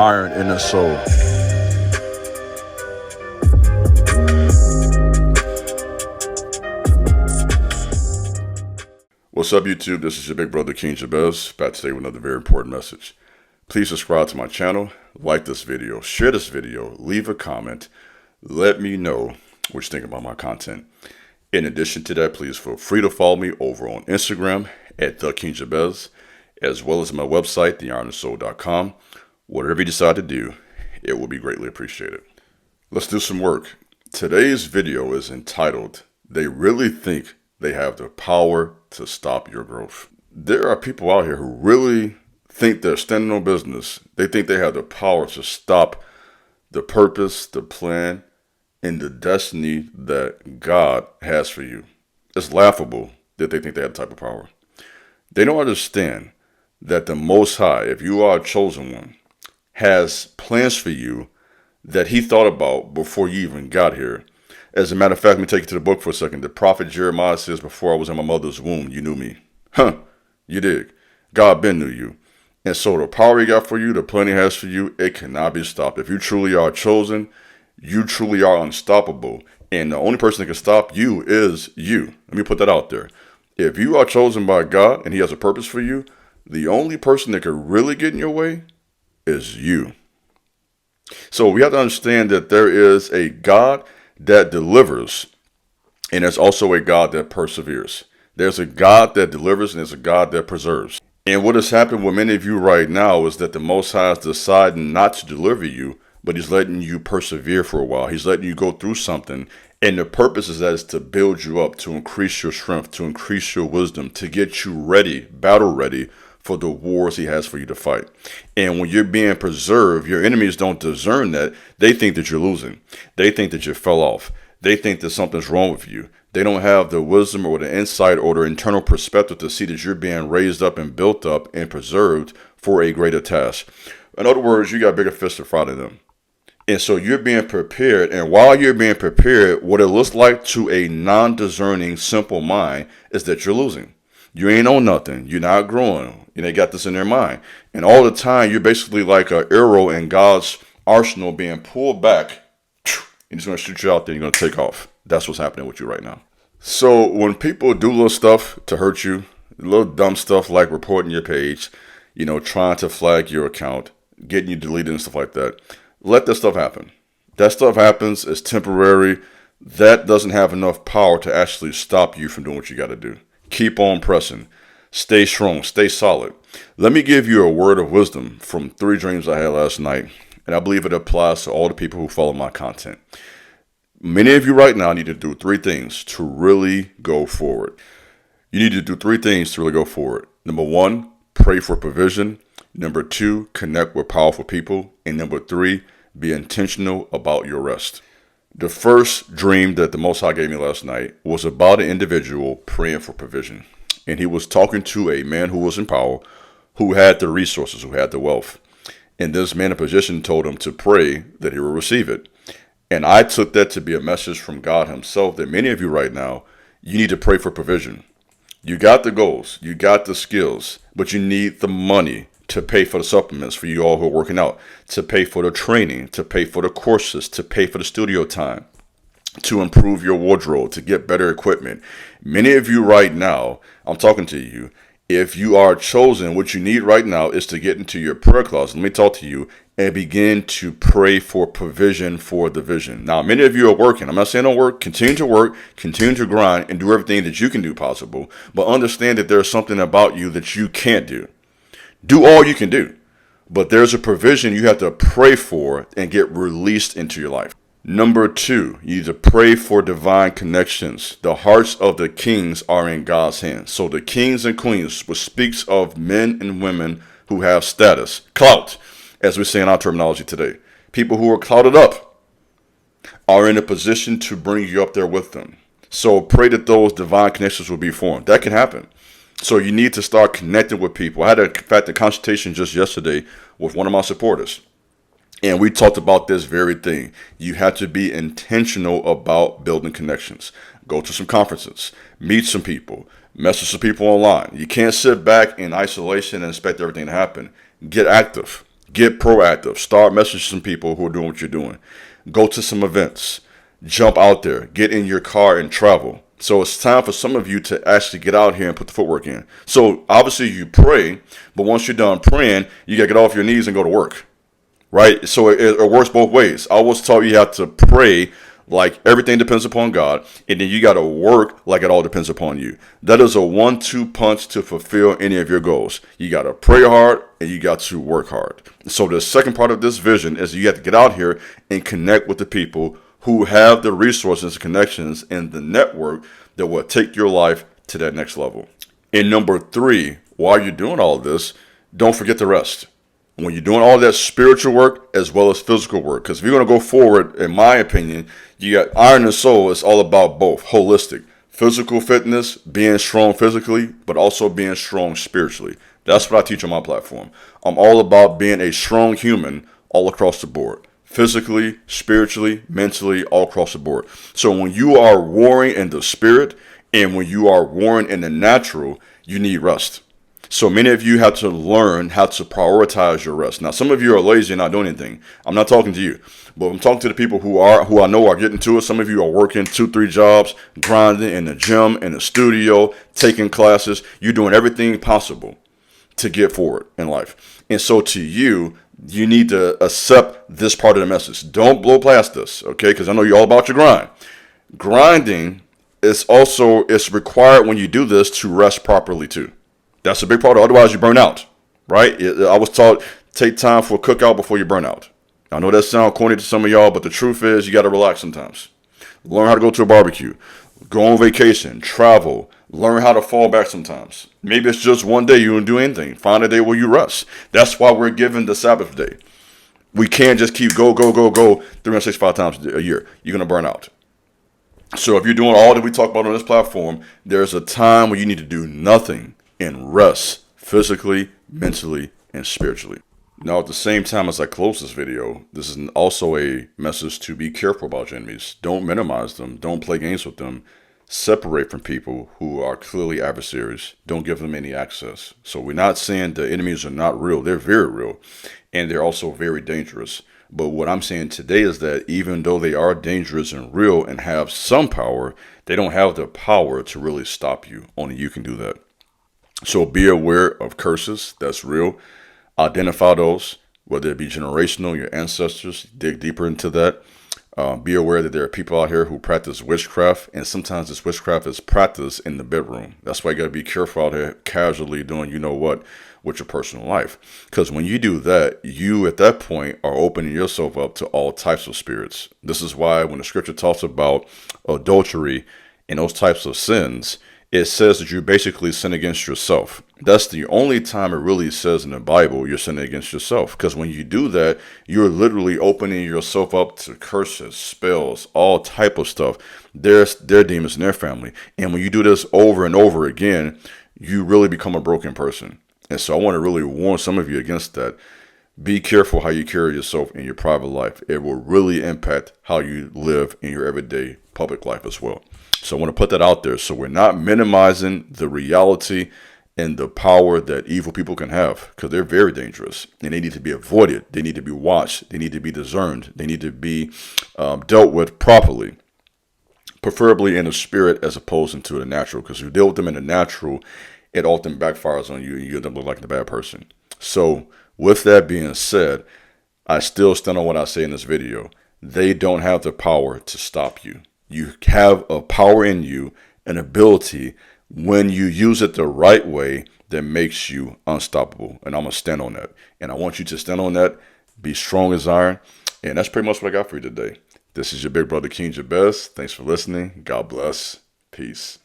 iron in the soul. What's up, YouTube? This is your big brother King Jabez, back today with another very important message. Please subscribe to my channel, like this video, share this video, leave a comment, let me know what you think about my content. In addition to that, please feel free to follow me over on Instagram at The King Jabez, as well as my website, theironandsoul.com. Whatever you decide to do, it will be greatly appreciated. Let's do some work. Today's video is entitled, They Really Think They Have the Power to Stop Your Growth. There are people out here who really think they're standing on business. They think they have the power to stop the purpose, the plan, and the destiny that God has for you. It's laughable that they think they have the type of power. They don't understand that the Most High, if you are a chosen one, has plans for you that he thought about before you even got here. As a matter of fact, let me take you to the book for a second. The prophet Jeremiah says, before I was in my mother's womb, you knew me. You dig? God been knew you. And so the power he got for you, the plan he has for you, it cannot be stopped. If you truly are chosen, you truly are unstoppable. And the only person that can stop you is you. Let me put that out there. If you are chosen by God and he has a purpose for you, the only person that could really get in your way is you. So we have to understand that there is a God that delivers, and there's also a God that perseveres. There's a God that delivers, and there's a God that preserves. And what has happened with many of you right now is that the Most High is deciding not to deliver you, but he's letting you persevere for a while. He's letting you go through something. And the purpose is that is to build you up, to increase your strength, to increase your wisdom, to get you ready, battle ready for the wars he has for you to fight. And when you're being preserved, your enemies don't discern that. They think that you're losing. They think that you fell off. They think that something's wrong with you. They don't have the wisdom or the insight or the internal perspective to see that you're being raised up and built up and preserved for a greater task. In other words, you got bigger fish to fry than them. And so you're being prepared. And while you're being prepared, what it looks like to a non-discerning, simple mind is that you're losing. You ain't on nothing. You're not growing. And they got this in their mind. And all the time, you're basically like an arrow in God's arsenal being pulled back. And he's going to shoot you out there. You're going to take off. That's what's happening with you right now. So when people do little stuff to hurt you, little dumb stuff like reporting your page, trying to flag your account, getting you deleted and stuff like that, let that stuff happen. That stuff happens. It's temporary. That doesn't have enough power to actually stop you from doing what you got to do. Keep on pressing. Stay strong. Stay solid. Let me give you a word of wisdom from 3 dreams I had last night, and I believe it applies to all the people who follow my content. Many of you right now need to do 3 things to really go forward. You need to do 3 things to really go forward. Number 1, pray for provision. Number 2, connect with powerful people. And number 3, be intentional about your rest. The first dream that the Most High gave me last night was about an individual praying for provision. And he was talking to a man who was in power, who had the resources, who had the wealth. And this man in position told him to pray that he will receive it. And I took that to be a message from God himself that many of you right now, you need to pray for provision. You got the goals, you got the skills, but you need the money to pay for the supplements for you all who are working out, to pay for the training, to pay for the courses, to pay for the studio time, to improve your wardrobe, to get better equipment. Many of you right now, I'm talking to you, if you are chosen, what you need right now is to get into your prayer closet. Let me talk to you and begin to pray for provision for the vision. Now, many of you are working. I'm not saying don't work. Continue to grind, and do everything that you can do possible. But understand that there's something about you that you can't do. Do all you can do. But there's a provision you have to pray for and get released into your life. Number 2, you need to pray for divine connections. The hearts of the kings are in God's hands. So the kings and queens, which speaks of men and women who have status, clout, as we say in our terminology today. People who are clouded up are in a position to bring you up there with them. So pray that those divine connections will be formed. That can happen. So you need to start connecting with people. I had, in fact, a consultation just yesterday with one of my supporters. And we talked about this very thing. You have to be intentional about building connections. Go to some conferences, meet some people, message some people online. You can't sit back in isolation and expect everything to happen. Get active. Get proactive. Start messaging some people who are doing what you're doing. Go to some events. Jump out there. Get in your car and travel. So it's time for some of you to actually get out here and put the footwork in. So obviously you pray, but once you're done praying, you got to get off your knees and go to work. Right? So it works both ways. I always taught you have to pray like everything depends upon God, and then you got to work like it all depends upon you. That is a 1-2 punch to fulfill any of your goals. You got to pray hard and you got to work hard. So the second part of this vision is you have to get out here and connect with the people who have the resources, connections, and the network that will take your life to that next level. And number 3, while you're doing all of this, don't forget the rest. When you're doing all that spiritual work as well as physical work, because if you're going to go forward, in my opinion, you got Iron and Soul. It's all about both, holistic, physical fitness, being strong physically, but also being strong spiritually. That's what I teach on my platform. I'm all about being a strong human all across the board, physically, spiritually, mentally, all across the board. So when you are warring in the spirit and when you are warring in the natural, you need rest. So many of you have to learn how to prioritize your rest. Now, some of you are lazy and not doing anything. I'm not talking to you, but I'm talking to the people who I know are getting to it. Some of you are working 2-3 jobs, grinding in the gym, in the studio, taking classes. You're doing everything possible to get forward in life. And so to you, you need to accept this part of the message. Don't blow past this, okay? Because I know you're all about your grind. Grinding is also, it's required when you do this to rest properly too. That's a big part of it. Otherwise, you burn out, right? I was taught take time for a cookout before you burn out. I know that sounds corny to some of y'all, but the truth is you got to relax sometimes. Learn how to go to a barbecue. Go on vacation. Travel. Learn how to fall back sometimes. Maybe it's just one day you don't do anything. Find a day where you rest. That's why we're given the Sabbath day. We can't just keep go 365 times a year. You're going to burn out. So if you're doing all that we talk about on this platform, there's a time where you need to do nothing and rest physically, mentally, and spiritually. Now, at the same time as I close this video, this is also a message to be careful about your enemies. Don't minimize them. Don't play games with them. Separate from people who are clearly adversaries. Don't give them any access. So we're not saying the enemies are not real. They're very real. And they're also very dangerous. But what I'm saying today is that even though they are dangerous and real and have some power, they don't have the power to really stop you. Only you can do that. So be aware of curses. That's real. Identify those, whether it be generational, your ancestors. Dig deeper into that. Be aware that there are people out here who practice witchcraft, and sometimes this witchcraft is practiced in the bedroom. That's why you got to be careful out here casually doing you know what with your personal life. Because when you do that, you at that point are opening yourself up to all types of spirits. This is why when the scripture talks about adultery and those types of sins, it says that you basically sin against yourself. That's the only time it really says in the Bible you're sinning against yourself. Because when you do that, you're literally opening yourself up to curses, spells, all type of stuff. Their demons in their family. And when you do this over and over again, you really become a broken person. And so I want to really warn some of you against that. Be careful how you carry yourself in your private life. It will really impact how you live in your everyday public life as well. So I want to put that out there. So we're not minimizing the reality and the power that evil people can have, because they're very dangerous and they need to be avoided. They need to be watched. They need to be discerned. They need to be dealt with properly, preferably in the spirit as opposed to the natural, because if you deal with them in the natural, it often backfires on you and you end up looking like the bad person. So with that being said, I still stand on what I say in this video. They don't have the power to stop you. You have a power in you, an ability, when you use it the right way, that makes you unstoppable. And I'm going to stand on that. And I want you to stand on that, be strong as iron. And that's pretty much what I got for you today. This is your big brother, King Jabez. Thanks for listening. God bless. Peace.